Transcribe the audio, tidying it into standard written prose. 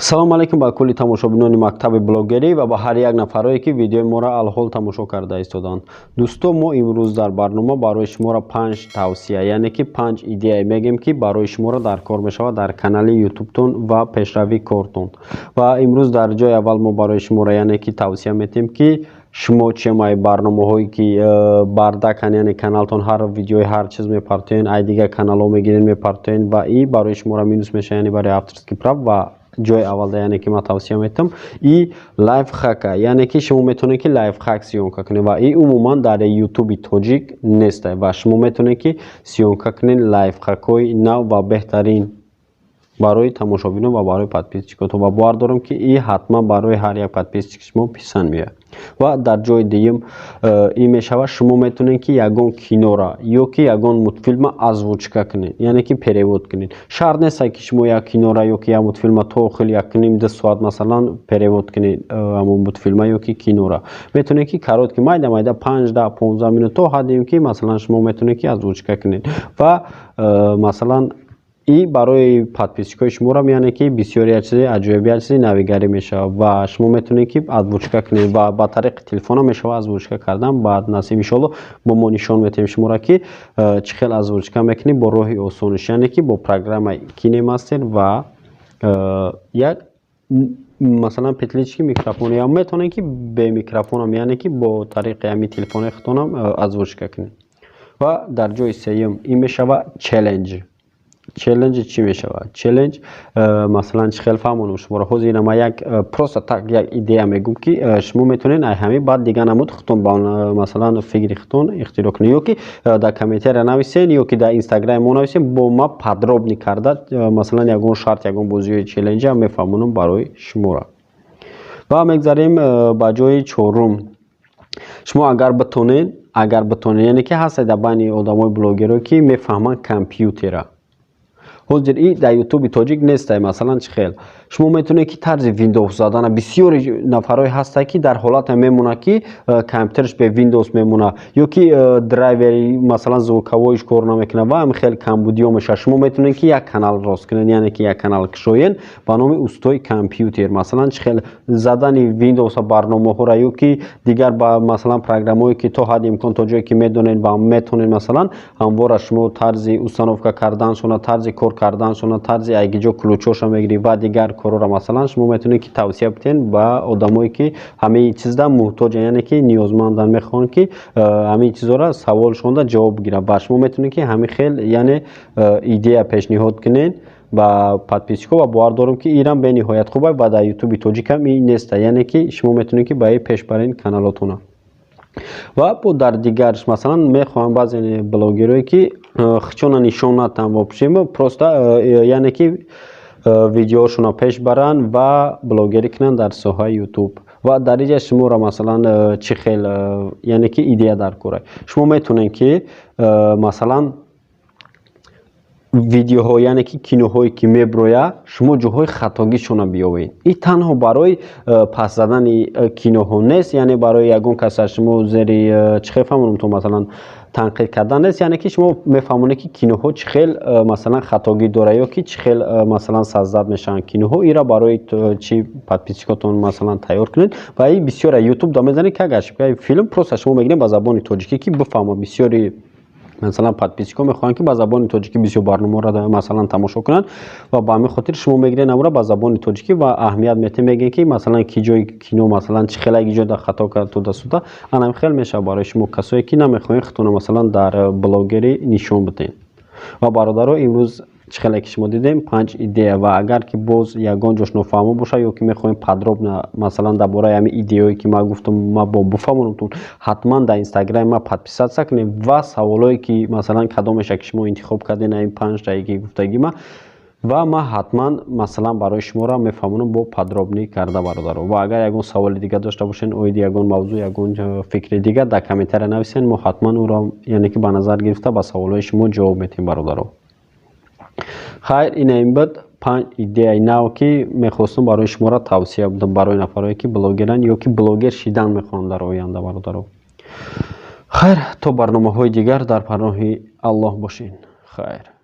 салом алайкум ба кулли тамошобинони мактаби блогерӣ ва ба ҳар як нафаре ки видеои моро алҳол тамошо карда истоданд. Дӯстон, мо имрӯз дар барнома барои шуморо 5 тавсия, яъне ки 5 идея мегем ки барои шуморо дар кор мешавад дар канали ютубтон ва пешравии кортон. Ва имрӯз дар ҷои аввал мо барои шуморо яъне ки тавсия метем ки шумо чемаи барномаҳое ки бардакан, яъне каналтон ҳар видеои ҳар чиз мепартоен, ай дигар каналҳо мегирен мепартоен ва и барои шуморо минус мешавад, яъне барои авторский прав ва ҷои аввалда яъне ки ман тавсия метам и лайфхака, яъне ки шумо метавонед ки лайфхак сиёнка кунед ва и умуман дар ютуби тоҷик нест ва шумо метавонед ки сиёнка кунед лайфхакҳои нав ва беҳтарин барои тамошобинон ва барои подписчикотон ва бовар дорам ки и ҳатман барои ҳар як подписчик шумо писанд меояд. ва дар ҷои дуюм ин мешавад шумо метавонед ки ягон киноро ё ки ягон мультфилма озвучка кунед, яъне ки перевод кунед. Шарт нест ки шумо як киноро ё ки як мультфилма то охил 1.5 соат масалан перевод кунед ҳамон мультфилма ё ки киноро. Метавонед ки коротки майда 5-15 минут то ҳаддим ки масалан шумо метавонед ки озвучка кунед ва масалан и барои подписчикои шуморо яъне ки бисёри чизи аҷоиб чизи навигарӣ мешавад ва шумо метавонед ки озвучка кунед ва ба тариқи телефона мешавад озвучка кардан. Баъд насиб иншоалло бо мо нишон медиҳем шуморо ки чӣ хел озвучка мекунед бо роҳи осониш, яъне ки бо программаи KineMaster ва як масалан петлички микрофон ям метавонед ки бе микрофонам, яъне ки бо тариқи ҳамин телефони худтонам озвучка кунед. ва дар ҷои сеюм ин мешавад челленҷ. челленҷ чӣ мешавад? Челленҷ масалан чӣ хел фаҳмонам шуморо ҳозир ина ман як просто так як идея мегӯм ки шумо метавонед ай ҳамин баъд дига намуд худтон ба масалан фикри худтон ихтироъ кунед ё ки дар комментария нависен ё ки дар инстаграми мо нависен бо ма подробни карда масалан ягон шарт ягон бозиёи челленҷа мефаҳмонам барои шуморо. ва мегзарем ба ҷои чорум. Шумо агар битонед яъне ки ҳастед дар байни одамои блогеро ки мефаҳманд компютера. ҳозир и дар ютуби тоҷик нестай. Масалан чӣ хел шумо метавонед ки тарзи Windows задана бисёри нафарҳое ҳастанд ки дар ҳолате мемонад ки компютерш бе Windows мемонад ё ки драйвери масалан звуковойш кор намекунад ва ҳамин хел камбудиё мешавад. Шумо метавонед ки як канал рост кунед, яъне ки як канал кушоед ба номи устои компютер. Масалан чӣ хел задани Windows барномаҳоро ё ки дигар ба масалан программое ки то ҳадди имкон то ҷое ки медонед ва метавонед масалан ҳамвора шумо тарзи установка карданшона, тарзи кор карданшона, тарзи айгиҷо ключоша мегирӣ ва дигар корора масалан шумо метавонед ки тавсия биден ба одамое ки ҳамин чизда муҳтоҷанд, яъне ки ниёзманданд, мехоҳанд ки ҳамин чизҳоро саволшонда ҷавоб бигиранд. ва шумо метавонед ки ҳамин хел яъне идея пешниҳод кунед ба подписчико ва бовар дорам ки инам бениҳоят хуб ва дар ютуби тоҷикам ин неста, яъне ки шумо метавонед ки ба ин пеш баред каналотона. ва бо дар дигарш масалан мехоҳам баъзе блогерое ки хичона нишон натам вопшем просто яъне ки видеошона пеш баранд ва блогерӣ кунанд дар соҳаи ютуб. ва дар инҷа шуморо масалан чӣ хел яъне ки идея дар кора шумо метавонед ки масалан видеоҳо яъне ки киноҳое ки меброяд шумо ҷоҳои хатогишона биёвед. ин танҳо барои пас задани киноҳо нест, яъне барои ягон каса шумо зери чӣ хел фаҳмонам то масалан танқид кардан нест, яъне ки шумо мефаҳмонед ки киноҳо чӣ хел масалан хатогӣ дорад ё ки чӣ хел масалан саздад мешаванд киноҳо. инро барои чи подписчикотон масалан тайёр кунед ва ин бисёра ютуб да мезанед как ошибка филм просто шумо мегиред ба забони тоҷикӣ ки бифаҳмад. бисёри масалан подписчико мехоҳанд ки ба забони тоҷикӣ бисёр барномаро масалан тамошо кунанд ва ба ҳамин хотир шумо мегиред амро ба забони тоҷикӣ ва аҳамият метем мегӯед ки масалан ки ҷои кино масалан чӣ хел аги ҷода хато карда суда ҳамин хел мешавад барои шумо касое ки намехоҳед худтона масалан дар блогерӣ нишон биден. ва бародаро имрӯз чӣ хеле ки шумо дидем 5 идея ва агар ки боз ягон ҷош нофаҳмо бошад ё ки мехоҳем подробно масалан дар бораи ҳамин идеое ки ман гуфтам ман бифаҳмонамтон ҳатман дар инстаграми ман подписатсия кунед ва саволое ки масалан кадомеша ки шумо интихоб кардед ин 5 таи ки гуфтагӣ ман ва ман ҳатман масалан барои шуморо мефаҳмонам бо подробнӣ карда бародаро. ва агар ягон саволи дигар дошта бошед оиди ягон мавзӯъ ягон фикри дигар дар комментария нависен мо ҳатман ӯро яъне ки ба назар гирифта ба саволҳои шумо ҷавоб медиҳем бародаро. хайр ин ин буд 5 идеяи нав ки мехостам барои шуморо тавсия будам барои нафарое ки блогеранд ё ки блогер шидан мехоҳанд дар оянда бародаро. хайр то барномаҳои дигар дар паноҳи аллоҳ бошед. хайр.